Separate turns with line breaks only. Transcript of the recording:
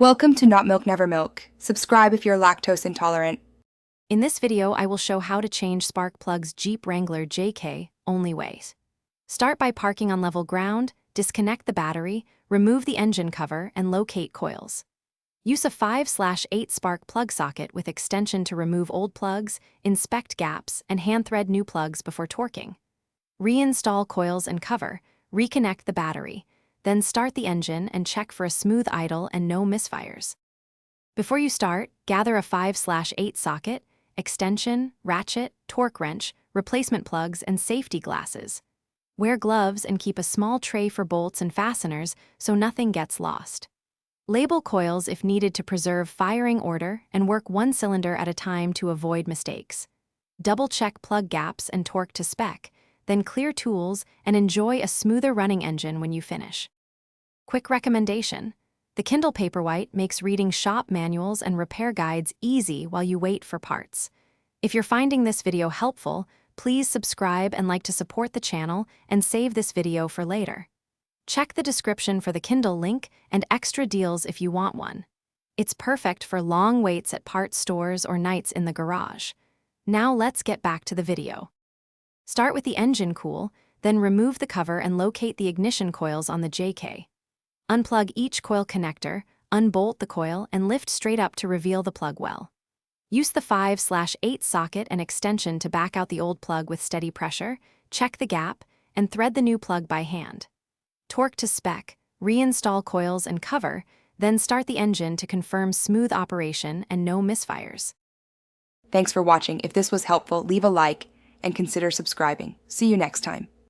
Welcome to Not Milk Never Milk. Subscribe if you're lactose intolerant.
In this video, I will show how to change spark plug's Jeep Wrangler JK only ways. Start by parking on level ground, disconnect the battery, remove the engine cover, and locate coils. Use a 5/8 spark plug socket with extension to remove old plugs, inspect gaps, and hand thread new plugs before torquing. Reinstall coils and cover, reconnect the battery, then start the engine and check for a smooth idle and no misfires. Before you start, gather a 5/8 socket, extension, ratchet, torque wrench, replacement plugs, and safety glasses. Wear gloves and keep a small tray for bolts and fasteners so nothing gets lost. Label coils if needed to preserve firing order and work one cylinder at a time to avoid mistakes. Double-check plug gaps and torque to spec, then clear tools and enjoy a smoother running engine when you finish. Quick recommendation: the Kindle Paperwhite makes reading shop manuals and repair guides easy while you wait for parts. If you're finding this video helpful, please subscribe and like to support the channel and save this video for later. Check the description for the Kindle link and extra deals if you want one. It's perfect for long waits at parts stores or nights in the garage. Now let's get back to the video. Start with the engine cool, then remove the cover and locate the ignition coils on the JK. Unplug each coil connector, unbolt the coil, and lift straight up to reveal the plug well. Use the 5/8 socket and extension to back out the old plug with steady pressure, check the gap, and thread the new plug by hand. Torque to spec, reinstall coils and cover, then start the engine to confirm smooth operation and no misfires.
Thanks for watching. If this was helpful, leave a like and consider subscribing. See you next time.